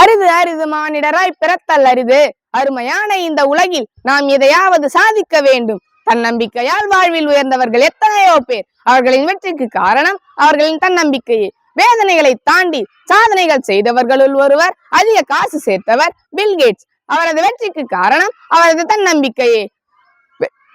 அரிது அரிது மானிடராய் பிறத்தல் அரிது. அருமையான இந்த உலகில் நாம் எதையாவது சாதிக்க வேண்டும். தன்னம்பிக்கையால் வாழ்வில் உயர்ந்தவர்கள் எத்தனையோ பேர். அவர்களின் வெற்றிக்கு காரணம் அவர்களின் தன்னம்பிக்கையே. வேதனைகளை தாண்டி சாதனைகள் செய்தவர்களுள் ஒருவர், அதிக காசு சேர்த்தவர் பில்கேட்ஸ். அவரது வெற்றிக்கு காரணம் அவரது தன்னம்பிக்கையே.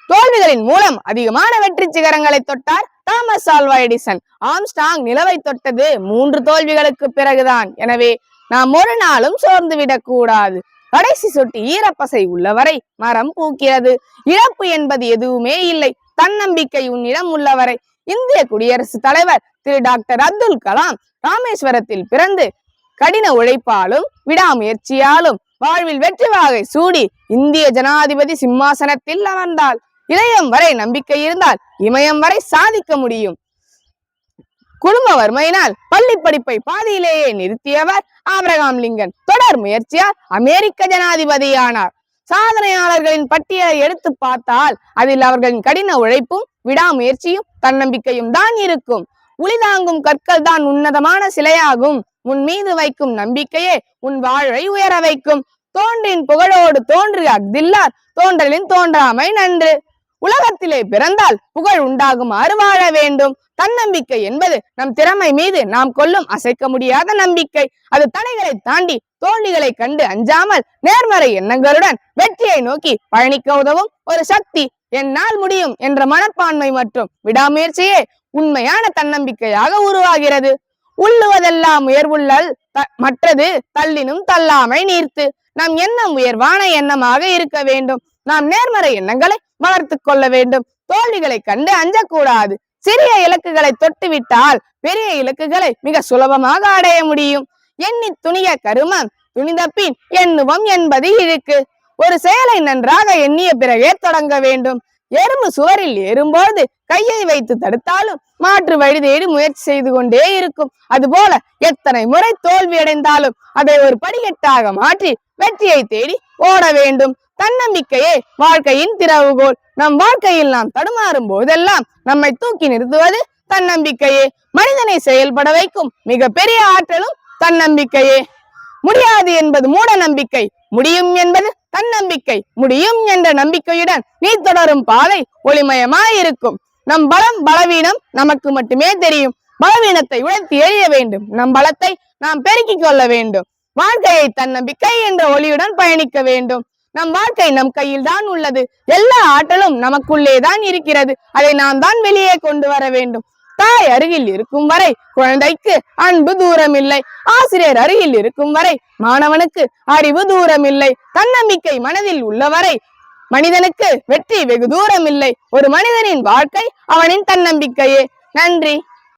தோல்விகளின் மூலம் அதிகமான வெற்றி சிகரங்களை தொட்டார் தாமஸ் ஆல்வா எடிசன். ஆம்ஸ்ட்ராங் நிலவை தொட்டது 3 தோல்விகளுக்கு பிறகுதான். எனவே நாம் ஒரு நாளும் சோர்ந்து விடக்கூடாது. கடைசி சொட்டு ஈரப்பசை உள்ளவரை மரம் பூக்கிறது. இழப்பு என்பது எதுவுமே இல்லை, தன்னம்பிக்கை உன்னிடம் உள்ளவரை. இந்திய குடியரசுத் தலைவர் திரு டாக்டர் அப்துல் கலாம் ராமேஸ்வரத்தில் பிறந்து கடின உழைப்பாலும் விடாமுயற்சியாலும் வாழ்வில் வெற்றி வாகை சூடி இந்திய ஜனாதிபதி சிம்மாசனத்தில் அமர்ந்தால். இளையம் வரை நம்பிக்கை இருந்தால் இமயம் வரை சாதிக்க முடியும். குடும்ப வறுமையினால் பள்ளி படிப்பை பாதியிலேயே நிறுத்தியவர் ஆபிரகாம் லிங்கன். தொடர் முயற்சியால் அமெரிக்க ஜனாதிபதியானார். சாதனையாளர்களின் பட்டியலை எடுத்து பார்த்தால் அதில் அவர்களின் கடின உழைப்பும் விடாமுயற்சியும் தன்னம்பிக்கையும் தான் இருக்கும். உளிதாங்கும் கற்கள் தான் உன்னதமான சிலையாகும். உன் மீது வைக்கும் நம்பிக்கையே உன் வாழ்வை உயர வைக்கும். தோன்றின் புகழோடு தோன்று அஃதில்லார், தோன்றலின் தோன்றாமை நன்று. உலகத்திலே பிறந்தால் புகழ் உண்டாகுமாறு வாழ வேண்டும். தன்னம்பிக்கை என்பது நம் திறமை மீது நாம் கொள்ளும் அசைக்க முடியாத நம்பிக்கை. அது தடைகளை தாண்டி தோல்விகளை கண்டு அஞ்சாமல் நேர்மறை எண்ணங்களுடன் வெற்றியை நோக்கி பயணிக்க உதவும் ஒரு சக்தி. என்னால் முடியும் என்ற மனப்பான்மை மற்றும் விடாமுயற்சியே உண்மையான தன்னம்பிக்கையாக உருவாகிறது. உள்ளுவதெல்லாம் உயர்வுள்ளல், மற்றது தள்ளினும் தள்ளாமை நீர்த்து. நம் எண்ணம் உயர்வான எண்ணமாக இருக்க வேண்டும். நாம் நேர்மறை எண்ணங்களை வளர்த்து கொள்ள வேண்டும். தோல்விகளை கண்டு அஞ்சக்கூடாது. சிறிய இலக்குகளை தொட்டுவிட்டால் பெரிய இலக்குகளை மிக சுலபமாக அடைய முடியும். எண்ணி துணிய கருமம், துணிந்தபின் எண்ணுவம் என்பது இழுக்கு. ஒரு செயலை நன்றாக எண்ணிய பிறகே தொடங்க வேண்டும். எறும்பு சுவரில் ஏறும்போது கையை வைத்து தடுத்தாலும் மாற்று வழி தேடி முயற்சி செய்து கொண்டே இருக்கும். அதுபோல எத்தனை முறை தோல்வி அடைந்தாலும் அதை ஒரு படிக்கட்டாக மாற்றி வெற்றியை தேடி ஓட வேண்டும். தன்னம்பிக்கையே வாழ்க்கையின் திறவுகோல். நம் வாழ்க்கையில் நாம் தடுமாறும் போதெல்லாம் நம்மை தூக்கி நிறுத்துவது தன்னம்பிக்கையே. மனிதனை செயல்பட வைக்கும் மிக பெரிய ஆற்றலும் தன்னம்பிக்கையே. முடியாது என்பது மூட நம்பிக்கை, முடியும் என்பது தன்னம்பிக்கை. முடியும் என்ற நம்பிக்கையுடன் நீ தொடரும் பாதை ஒளிமயமாயிருக்கும். நம் பலம் பலவீனம் நமக்கு மட்டுமே தெரியும். பலவீனத்தை உடைத்து எறிய வேண்டும். நம் பலத்தை நாம் பெருக்கிக் கொள்ள வேண்டும். வாழ்க்கையை தன்னம்பிக்கை என்ற ஒளியுடன் பயணிக்க வேண்டும். நம் வாழ்க்கை நம் கையில் தான் உள்ளது. எல்லா ஆற்றலும் நமக்குள்ளே தான் இருக்கிறது. அதை நாம் தான் வெளியே கொண்டு வர வேண்டும். தாய் அருகில் இருக்கும் வரை குழந்தைக்கு அன்பு தூரம் இல்லை. ஆசிரியர் அருகில் இருக்கும் வரை மாணவனுக்கு அறிவு தூரம் இல்லை. தன்னம்பிக்கை மனதில் உள்ளவரை மனிதனுக்கு வெற்றி வெகு தூரம் இல்லை. ஒரு மனிதனின் வாழ்க்கை அவனின் தன்னம்பிக்கையே. நன்றி.